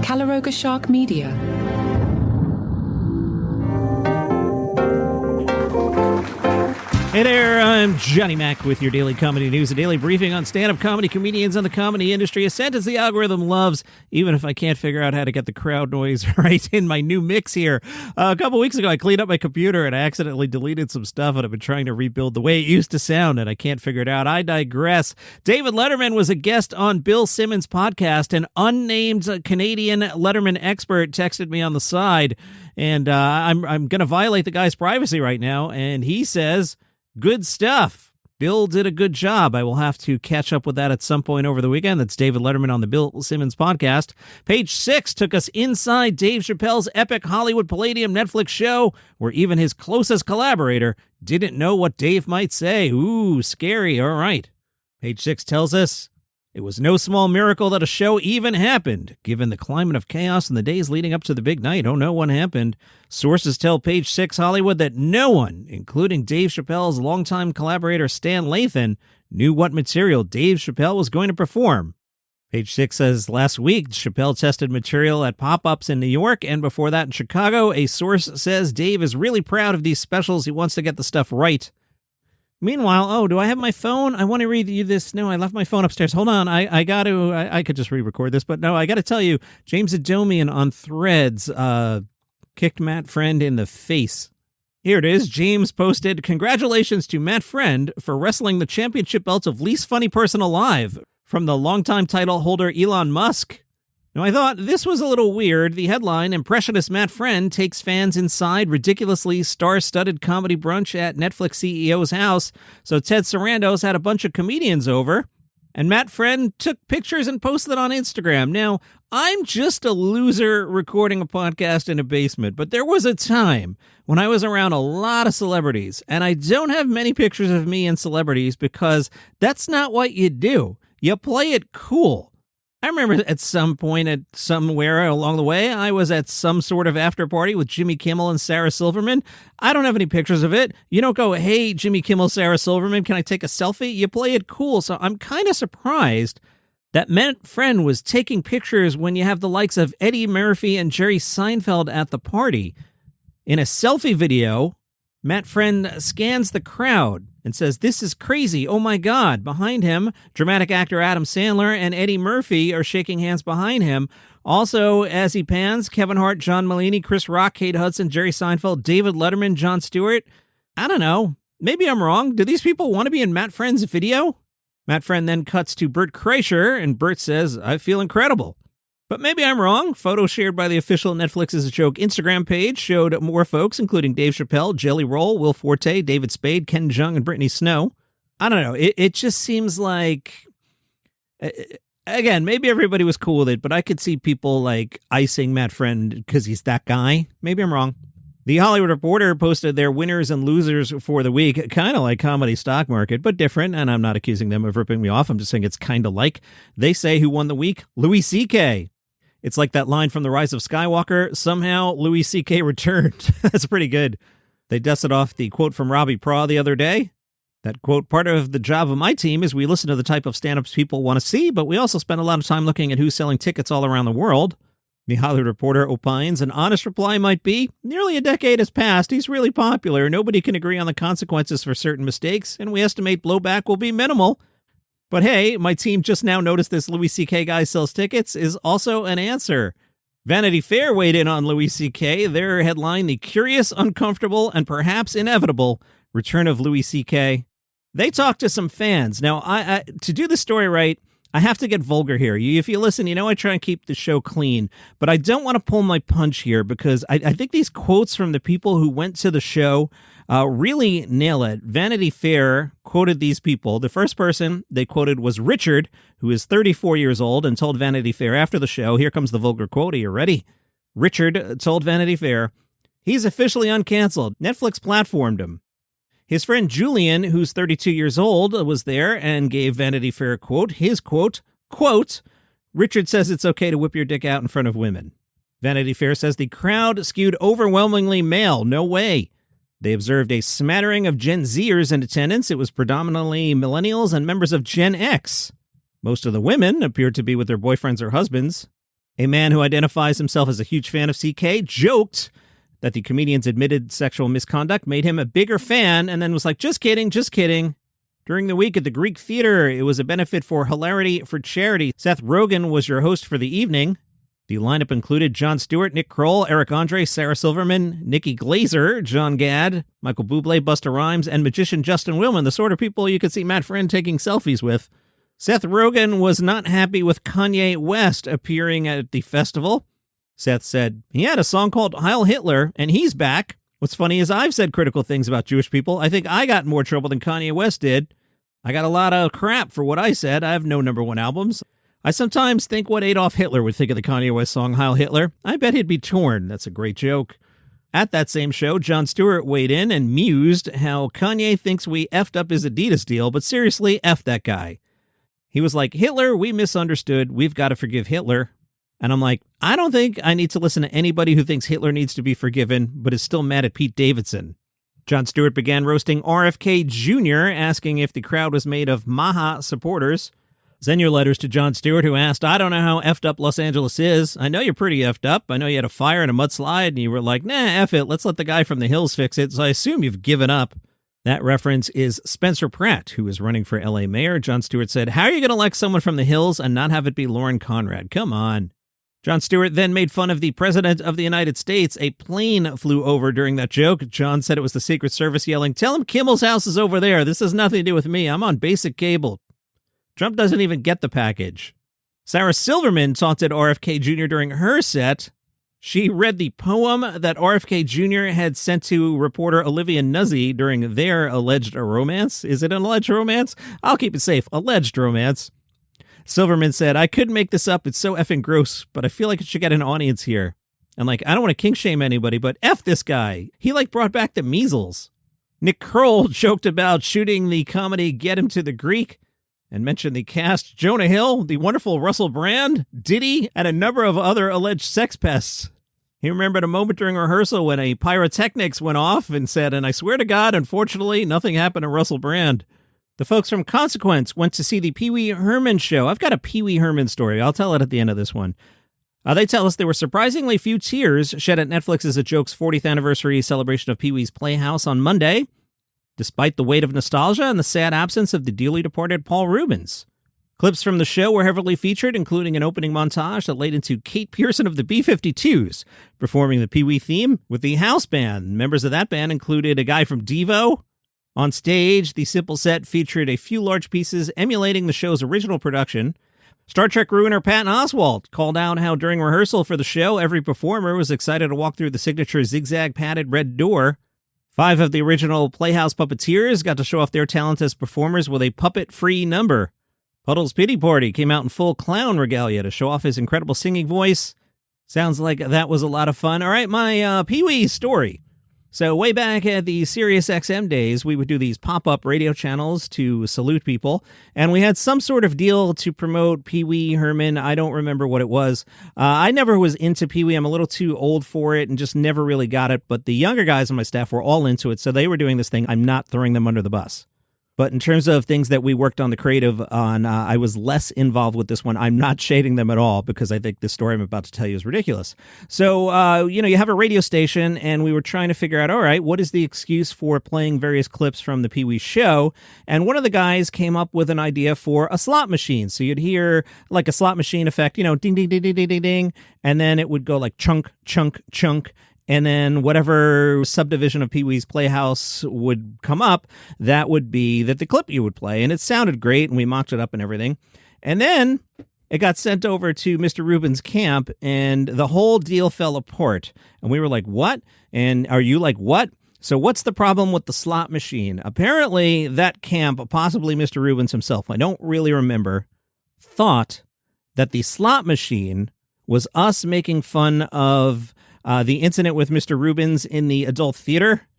Calaroga Shark Media. Hey there, I'm Johnny Mac with your daily comedy news, a daily briefing on stand-up comedy comedians in the comedy industry, a sentence the algorithm loves, even if I can't figure out how to get the crowd noise right in my new mix here. A couple weeks ago, I cleaned up my computer and I accidentally deleted some stuff, and I've been trying to rebuild the way it used to sound, and I can't figure it out. I digress. David Letterman was a guest on Bill Simmons' podcast. An unnamed Canadian Letterman expert texted me on the side, and I'm going to violate the guy's privacy right now, and he says, good stuff. Bill did a good job. I will have to catch up with that at some point over the weekend. That's David Letterman on the Bill Simmons podcast. Page 6 took us inside Dave Chappelle's epic Hollywood Palladium Netflix show, where even his closest collaborator didn't know what Dave might say. Ooh, scary. All right. Page 6 tells us, it was no small miracle that a show even happened, given the climate of chaos in the days leading up to the big night. Oh, no one happened. Sources tell Page 6 Hollywood that no one, including Dave Chappelle's longtime collaborator Stan Lathan, knew what material Dave Chappelle was going to perform. Page 6 says last week, Chappelle tested material at pop-ups in New York, and before that in Chicago. A source says Dave is really proud of these specials. He wants to get the stuff right. Meanwhile, do I have my phone? I want to read you this. No, I left my phone upstairs. Hold on. I could just re-record this, but no, I got to tell you, James Adomian on Threads kicked Matt Friend in the face. Here it is. James posted, congratulations to Matt Friend for wrestling the championship belts of least funny person alive from the longtime title holder Elon Musk. Now, I thought this was a little weird. The headline, Impressionist Matt Friend takes fans inside ridiculously star-studded comedy brunch at Netflix CEO's house. So Ted Sarandos had a bunch of comedians over, and Matt Friend took pictures and posted it on Instagram. Now, I'm just a loser recording a podcast in a basement, but there was a time when I was around a lot of celebrities, and I don't have many pictures of me and celebrities because that's not what you do. You play it cool. I remember at some point at somewhere along the way, I was at some sort of after party with Jimmy Kimmel and Sarah Silverman. I don't have any pictures of it. You don't go, hey, Jimmy Kimmel, Sarah Silverman, can I take a selfie? You play it cool. So I'm kind of surprised that Matt Friend was taking pictures when you have the likes of Eddie Murphy and Jerry Seinfeld at the party. In a selfie video, Matt Friend scans the crowd and says, this is crazy. Oh, my God. Behind him, dramatic actor Adam Sandler and Eddie Murphy are shaking hands behind him. Also, as he pans, Kevin Hart, John Mulaney, Chris Rock, Kate Hudson, Jerry Seinfeld, David Letterman, Jon Stewart. I don't know. Maybe I'm wrong. Do these people want to be in Matt Friend's video? Matt Friend then cuts to Bert Kreischer, and Bert says, I feel incredible. But maybe I'm wrong. Photos shared by the official Netflix is a Joke Instagram page showed more folks, including Dave Chappelle, Jelly Roll, Will Forte, David Spade, Ken Jeong, and Brittany Snow. I don't know. It just seems like, again, maybe everybody was cool with it, but I could see people like icing Matt Friend because he's that guy. Maybe I'm wrong. The Hollywood Reporter posted their winners and losers for the week, kind of like comedy stock market, but different, and I'm not accusing them of ripping me off. I'm just saying it's kind of like. They say who won the week? Louis C.K. It's like that line from The Rise of Skywalker, somehow Louis C.K. returned. That's pretty good. They dusted off the quote from Robbie Praw the other day. That quote, part of the job of my team is we listen to the type of stand-ups people want to see, but we also spend a lot of time looking at who's selling tickets all around the world. The Hollywood Reporter opines an honest reply might be, nearly a decade has passed, he's really popular, nobody can agree on the consequences for certain mistakes, and we estimate blowback will be minimal. But hey, my team just now noticed this Louis C.K. guy sells tickets is also an answer. Vanity Fair weighed in on Louis C.K. Their headline, the curious, uncomfortable, and perhaps inevitable return of Louis C.K. They talked to some fans. Now, I to do the story right, I have to get vulgar here. If you listen, you know I try and keep the show clean, but I don't want to pull my punch here because I think these quotes from the people who went to the show really nail it. Vanity Fair quoted these people. The first person they quoted was Richard, who is 34 years old, and told Vanity Fair after the show, here comes the vulgar quote. Are you ready? Richard told Vanity Fair, he's officially uncanceled. Netflix platformed him. His friend Julian, who's 32 years old, was there and gave Vanity Fair a quote. His quote, Richard says it's okay to whip your dick out in front of women. Vanity Fair says the crowd skewed overwhelmingly male. No way. They observed a smattering of Gen Zers in attendance. It was predominantly millennials and members of Gen X. Most of the women appeared to be with their boyfriends or husbands. A man who identifies himself as a huge fan of CK joked that the comedian's admitted sexual misconduct made him a bigger fan, and then was like, just kidding, just kidding. During the week at the Greek Theater, it was a benefit for Hilarity for charity. Seth Rogen was your host for the evening. The lineup included Jon Stewart, Nick Kroll, Eric Andre, Sarah Silverman, Nikki Glazer, John Gad, Michael Bublé, Busta Rhymes, and magician Justin Willman, the sort of people you could see Matt Friend taking selfies with. Seth Rogen was not happy with Kanye West appearing at the festival. Seth said, he had a song called Heil Hitler, and he's back. What's funny is I've said critical things about Jewish people. I think I got in more trouble than Kanye West did. I got a lot of crap for what I said. I have no #1 albums. I sometimes think what Adolf Hitler would think of the Kanye West song Heil Hitler. I bet he'd be torn. That's a great joke. At that same show, Jon Stewart weighed in and mused how Kanye thinks we effed up his Adidas deal, but seriously, F that guy. He was like, Hitler, we misunderstood. We've got to forgive Hitler. And I'm like, I don't think I need to listen to anybody who thinks Hitler needs to be forgiven, but is still mad at Pete Davidson. Jon Stewart began roasting RFK Jr., asking if the crowd was made of Maha supporters. Send your letters to Jon Stewart, who asked, I don't know how effed up Los Angeles is. I know you're pretty effed up. I know you had a fire and a mudslide, and you were like, nah, F it. Let's let the guy from the hills fix it. So I assume you've given up. That reference is Spencer Pratt, who is running for L.A. mayor. Jon Stewart said, how are you going to elect someone from the hills and not have it be Lauren Conrad? Come on. Jon Stewart then made fun of the President of the United States. A plane flew over during that joke. Jon said it was the Secret Service yelling, tell him Kimmel's house is over there. This has nothing to do with me. I'm on basic cable. Trump doesn't even get the package. Sarah Silverman taunted RFK Jr. during her set. She read the poem that RFK Jr. had sent to reporter Olivia Nuzzi during their alleged romance. Is it an alleged romance? I'll keep it safe. Alleged romance. Silverman said, I couldn't make this up. It's so effing gross, but I feel like it should get an audience here. And I don't want to kink shame anybody, but F this guy. He brought back the measles. Nick Kroll joked about shooting the comedy Get Him to the Greek and mentioned the cast Jonah Hill, the wonderful Russell Brand, Diddy, and a number of other alleged sex pests. He remembered a moment during rehearsal when a pyrotechnics went off and said, and I swear to God, unfortunately, nothing happened to Russell Brand. The folks from Consequence went to see the Pee Wee Herman show. I've got a Pee Wee Herman story. I'll tell it at the end of this one. They tell us there were surprisingly few tears shed at Netflix's A Joke's 40th anniversary celebration of Pee Wee's Playhouse on Monday, despite the weight of nostalgia and the sad absence of the dearly departed Paul Reubens. Clips from the show were heavily featured, including an opening montage that laid into Kate Pearson of the B-52s, performing the Pee Wee theme with the house band. Members of that band included a guy from Devo. On stage, the simple set featured a few large pieces emulating the show's original production. Star Trek ruiner Patton Oswalt called out how during rehearsal for the show, every performer was excited to walk through the signature zigzag-padded red door. 5 of the original Playhouse puppeteers got to show off their talents as performers with a puppet-free number. Puddle's Pity Party came out in full clown regalia to show off his incredible singing voice. Sounds like that was a lot of fun. All right, my Pee-wee story. So way back at the SiriusXM days, we would do these pop-up radio channels to salute people, and we had some sort of deal to promote Pee Wee Herman. I don't remember what it was. I never was into Pee Wee. I'm a little too old for it and just never really got it, but the younger guys on my staff were all into it, so they were doing this thing. I'm not throwing them under the bus. But in terms of things that we worked on the creative on, I was less involved with this one. I'm not shading them at all because I think the story I'm about to tell you is ridiculous. So, you have a radio station and we were trying to figure out, all right, what is the excuse for playing various clips from the Pee Wee show? And one of the guys came up with an idea for a slot machine. So you'd hear like a slot machine effect, ding, ding, ding, ding, ding, ding, ding. And then it would go like chunk, chunk, chunk. And then whatever subdivision of Pee Wee's Playhouse would come up, that would be the clip you would play. And it sounded great, and we mocked it up and everything. And then it got sent over to Mr. Rubin's camp, and the whole deal fell apart. And we were like, what? And are you like, what? So what's the problem with the slot machine? Apparently, that camp, possibly Mr. Rubens himself, I don't really remember, thought that the slot machine was us making fun of the incident with Mr. Rubens in the adult theater.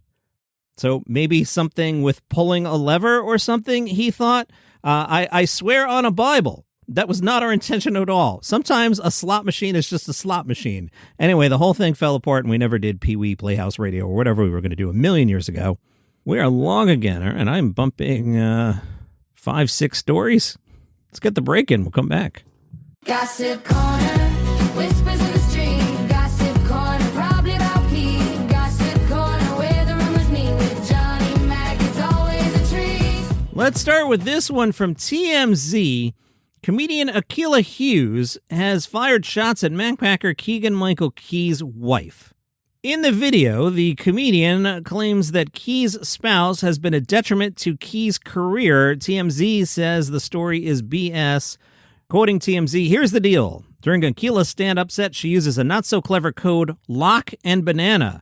So maybe something with pulling a lever or something, he thought. I swear on a Bible, that was not our intention at all. Sometimes a slot machine is just a slot machine. Anyway, the whole thing fell apart and we never did Pee Wee Playhouse Radio or whatever we were going to do a million years ago. We are long again, and I'm bumping 5-6 stories. Let's get the break in. We'll come back. Gossip Corner, whispers in the street. Gossip Corner, probably about Pete. Gossip Corner, where the rumors meet with Johnny Mac. It's always a treat. Let's start with this one from TMZ. Comedian Akilah Hughes has fired shots at Macpacker Keegan-Michael Key's wife. In the video, the comedian claims that Key's spouse has been a detriment to Key's career. TMZ says the story is BS. Quoting TMZ, here's the deal. During Akilah's stand-up set, she uses a not-so-clever code, lock and banana.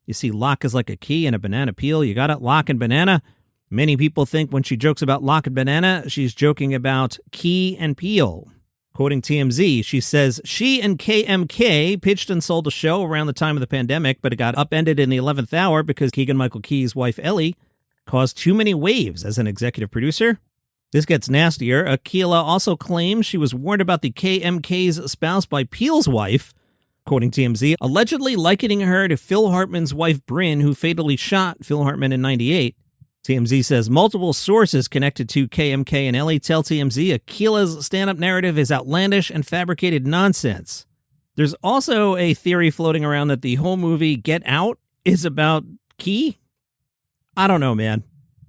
You see, lock is like a key and a banana peel. You got it? Lock and banana. Many people think when she jokes about lock and banana, she's joking about key and peel. Quoting TMZ, she says, she and KMK pitched and sold a show around the time of the pandemic, but it got upended in the 11th hour because Keegan-Michael Key's wife, Ellie, caused too many waves as an executive producer. This gets nastier. Akilah also claims she was warned about the KMK's spouse by Peel's wife, quoting TMZ, allegedly likening her to Phil Hartman's wife, Bryn, who fatally shot Phil Hartman in '98. TMZ says multiple sources connected to KMK and Ellie tell TMZ Akilah's stand-up narrative is outlandish and fabricated nonsense. There's also a theory floating around that the whole movie Get Out is about Key. I don't know, man.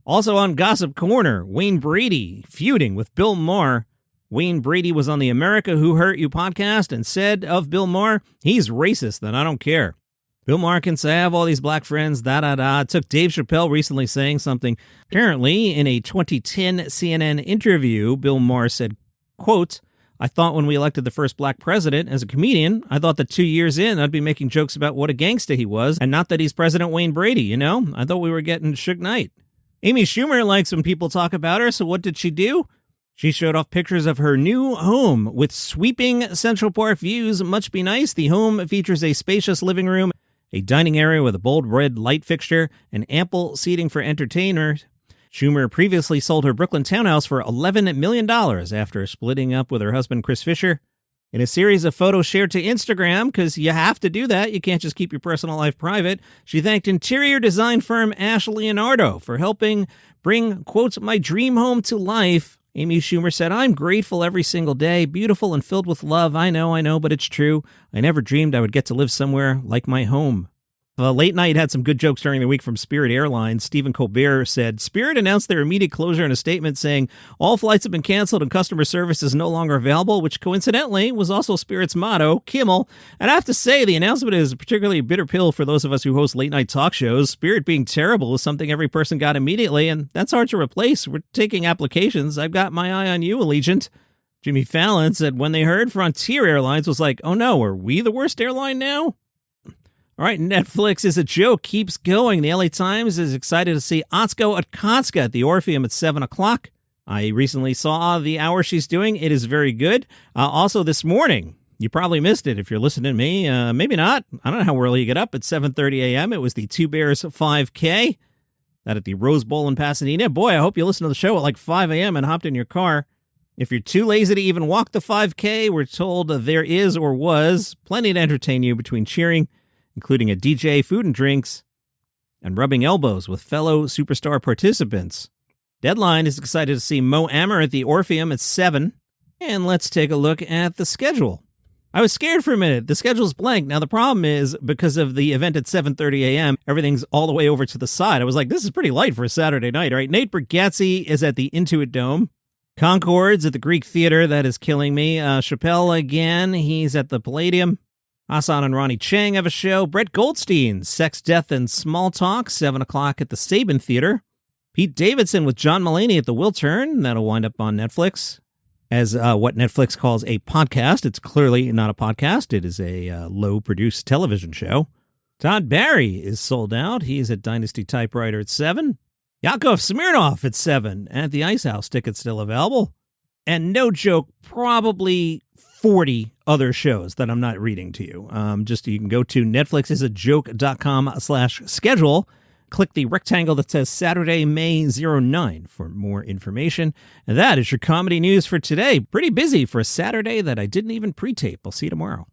Also on Gossip Corner, Wayne Brady feuding with Bill Maher. Wayne Brady was on the America Who Hurt You podcast and said of Bill Maher, he's racist and I don't care. Bill Maher can say, I have all these black friends, It took Dave Chappelle recently saying something. Apparently, in a 2010 CNN interview, Bill Maher said, quote, I thought when we elected the first black president as a comedian, I thought that 2 years in, I'd be making jokes about what a gangsta he was, and not that he's President Wayne Brady, you know? I thought we were getting Suge Knight. Amy Schumer likes when people talk about her, so what did she do? She showed off pictures of her new home with sweeping Central Park views. Much be nice. The home features a spacious living room, a dining area with a bold red light fixture, and ample seating for entertainers. Schumer previously sold her Brooklyn townhouse for $11 million after splitting up with her husband, Chris Fisher. In a series of photos shared to Instagram, because you have to do that, you can't just keep your personal life private, she thanked interior design firm Ash Leonardo for helping bring, quote, my dream home to life. Amy Schumer said, I'm grateful every single day, beautiful and filled with love. I know, but it's true. I never dreamed I would get to live somewhere like my home. The Late Night had some good jokes during the week from Spirit Airlines. Stephen Colbert said, Spirit announced their immediate closure in a statement saying all flights have been canceled and customer service is no longer available, which coincidentally was also Spirit's motto, Kimmel. And I have to say, the announcement is a particularly bitter pill for those of us who host late night talk shows. Spirit being terrible is something every person got immediately, and that's hard to replace. We're taking applications. I've got my eye on you, Allegiant. Jimmy Fallon said when they heard Frontier Airlines was like, oh no, are we the worst airline now? All right, Netflix is a joke keeps going. The LA Times is excited to see Atsuko Akatsuka at the Orpheum at 7 o'clock. I recently saw the hour she's doing. It is very good. Also this morning, you probably missed it if you're listening to me. Maybe not. I don't know how early you get up. At 7:30 a.m., it was the Two Bears 5K. That at the Rose Bowl in Pasadena. Boy, I hope you listened to the show at like 5 a.m. and hopped in your car. If you're too lazy to even walk the 5K, we're told there is or was plenty to entertain you between cheering, including a DJ, food and drinks, and rubbing elbows with fellow superstar participants. Deadline is excited to see Mo Amer at the Orpheum at 7. And let's take a look at the schedule. I was scared for a minute. The schedule's blank. Now, the problem is, because of the event at 7:30 a.m., everything's all the way over to the side. I was like, this is pretty light for a Saturday night. All right, Nate Bargatze is at the Intuit Dome. Concord's at the Greek Theater. That is killing me. Chappelle again. He's at the Palladium. Hassan and Ronnie Chang have a show. Brett Goldstein, Sex, Death, and Small Talk, 7 o'clock at the Saban Theater. Pete Davidson with John Mulaney at the Wiltern. That'll wind up on Netflix as what Netflix calls a podcast. It's clearly not a podcast. It is a low-produced television show. Todd Barry is sold out. He's at Dynasty Typewriter at 7. Yakov Smirnoff at 7 at the Ice House. Tickets still available. And no joke, probably 40 other shows that I'm not reading to you. You can go to netflixisajoke.com/schedule. Click the rectangle that says Saturday, May 09 for more information. And that is your comedy news for today. Pretty busy for a Saturday that I didn't even pre-tape. I'll see you tomorrow.